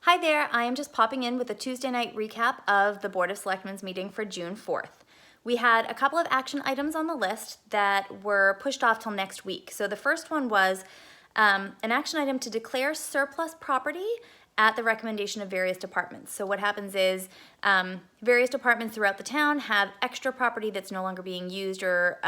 Hi there, I am just popping in with a Tuesday night recap of the Board of Selectmen's meeting for June 4th. We had a couple of action items on the list that were pushed off till next week. So the first one was an action item to declare surplus property at the recommendation of various departments. So what happens is various departments throughout the town have extra property that's no longer being used or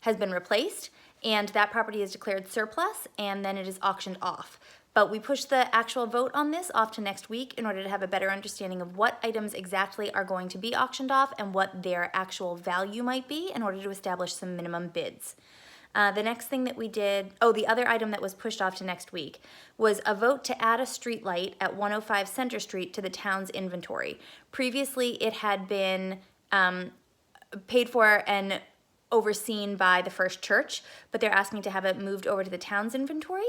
has been replaced, and that property is declared surplus and then it is auctioned off. But we pushed the actual vote on this off to next week in order to have a better understanding of what items exactly are going to be auctioned off and what their actual value might be in order to establish some minimum bids. The next thing that we did, the other item that was pushed off to next week was a vote to add a street light at 105 Center Street to the town's inventory. Previously, it had been paid for and overseen by the First Church, but they're asking to have it moved over to the town's inventory.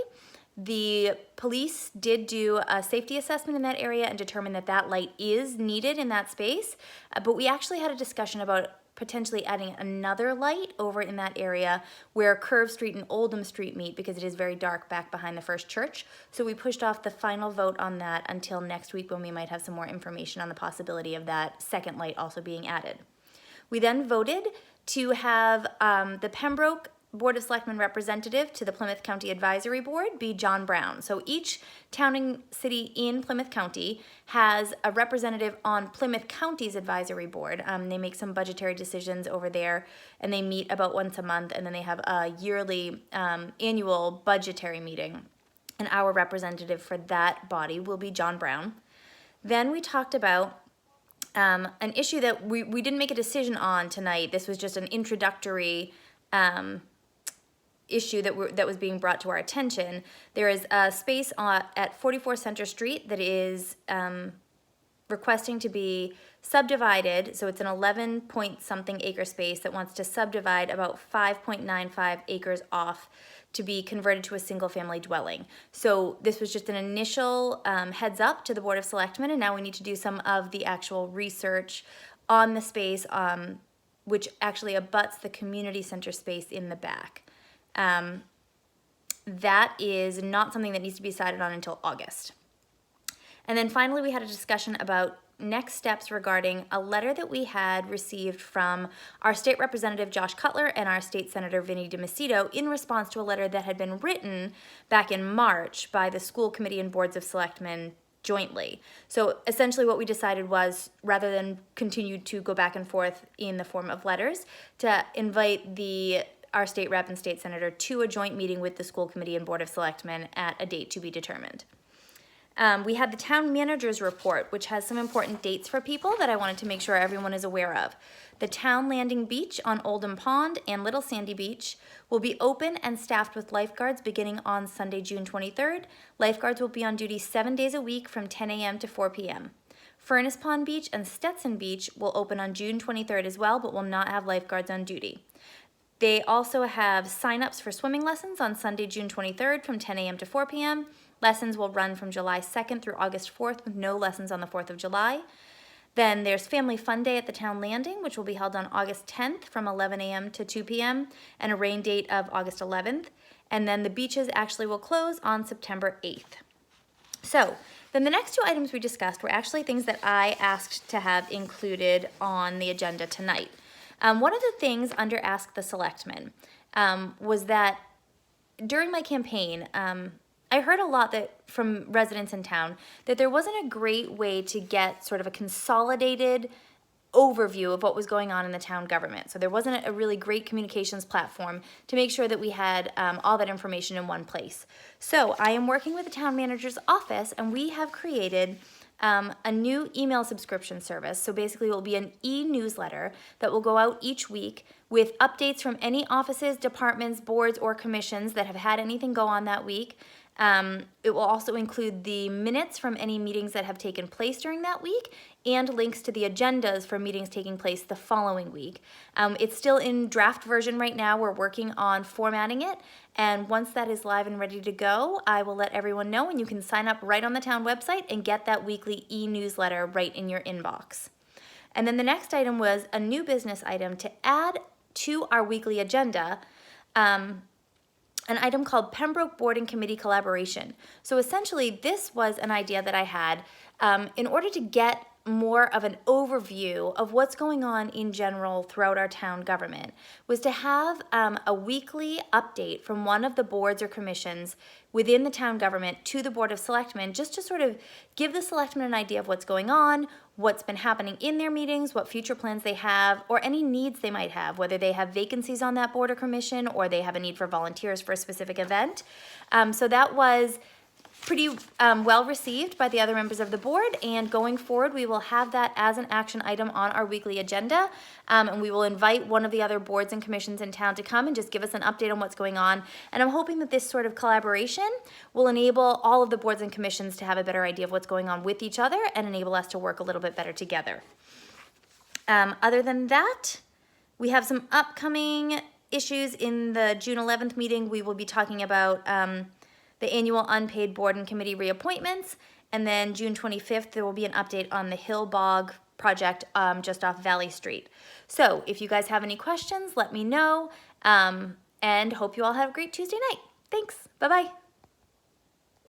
The police did do a safety assessment in that area and determined that that light is needed in that space, but we actually had a discussion about potentially adding another light over in that area where Curve Street and Oldham Street meet, because it is very dark back behind the First Church. So we pushed off the final vote on that until next week, when we might have some more information on the possibility of that second light also being added. We then voted to have the Pembroke Board of Selectmen representative to the Plymouth County Advisory Board be John Brown. So each town and city in Plymouth County has a representative on Plymouth County's advisory board. They make some budgetary decisions over there, and they meet about once a month, and then they have a yearly annual budgetary meeting. And our representative for that body will be John Brown. Then we talked about an issue that we didn't make a decision on tonight. This was just an introductory issue that was being brought to our attention. There is a space at 44 Center Street that is requesting to be subdivided. So it's an 11 point something acre space that wants to subdivide about 5.95 acres off to be converted to a single family dwelling. So this was just an initial heads up to the Board of Selectmen, and now we need to do some of the actual research on the space, which actually abuts the community center space in the back. That is not something that needs to be decided on until August. And then finally, we had a discussion about next steps regarding a letter that we had received from our state representative Josh Cutler and our state senator Vinnie DiMacedo in response to a letter that had been written back in March by the school committee and boards of selectmen jointly. So essentially what we decided was, rather than continue to go back and forth in the form of letters, to invite our state rep and state senator to a joint meeting with the school committee and board of selectmen at a date to be determined. We had the town manager's report, which has some important dates for people that I wanted to make sure everyone is aware of. The town landing beach on Oldham Pond and Little Sandy Beach will be open and staffed with lifeguards beginning on Sunday, June 23rd. Lifeguards will be on duty 7 days a week from 10 a.m. to 4 p.m. Furnace Pond Beach and Stetson Beach will open on June 23rd as well, but will not have lifeguards on duty. They also have sign-ups for swimming lessons on Sunday, June 23rd from 10 a.m. to 4 p.m. Lessons will run from July 2nd through August 4th, with no lessons on the 4th of July. Then there's Family Fun Day at the Town Landing, which will be held on August 10th from 11 a.m. to 2 p.m. and a rain date of August 11th. And then the beaches actually will close on September 8th. So then the next two items we discussed were actually things that I asked to have included on the agenda tonight. One of the things under Ask the Selectmen was that during my campaign, I heard a lot from residents in town that there wasn't a great way to get sort of a consolidated overview of what was going on in the town government. So there wasn't a really great communications platform to make sure that we had all that information in one place. So I am working with the town manager's office, and we have created a new email subscription service. So basically it will be an e-newsletter that will go out each week with updates from any offices, departments, boards, or commissions that have had anything go on that week. It will also include the minutes from any meetings that have taken place during that week and links to the agendas for meetings taking place the following week. It's still in draft version right now. We're working on formatting it, and once that is live and ready to go, I will let everyone know, and you can sign up right on the town website and get that weekly e-newsletter right in your inbox. And then the next item was a new business item to add to our weekly agenda. an item called Pembroke Board and Committee Collaboration. So essentially, this was an idea that I had in order to get more of an overview of what's going on in general throughout our town government, was to have a weekly update from one of the boards or commissions within the town government to the Board of Selectmen, just to sort of give the selectmen an idea of what's going on, what's been happening in their meetings, what future plans they have, or any needs they might have, whether they have vacancies on that board or commission, or they have a need for volunteers for a specific event. So that was pretty well received by the other members of the board, and going forward we will have that as an action item on our weekly agenda, and we will invite one of the other boards and commissions in town to come and just give us an update on what's going on. And I'm hoping that this sort of collaboration will enable all of the boards and commissions to have a better idea of what's going on with each other and enable us to work a little bit better together. Other than that, we have some upcoming issues. In the June 11th meeting, we will be talking about the annual unpaid board and committee reappointments, and then June 25th there will be an update on the Hill Bog project just off Valley Street. So if you guys have any questions, let me know, and hope you all have a great Tuesday night. Thanks. Bye-bye.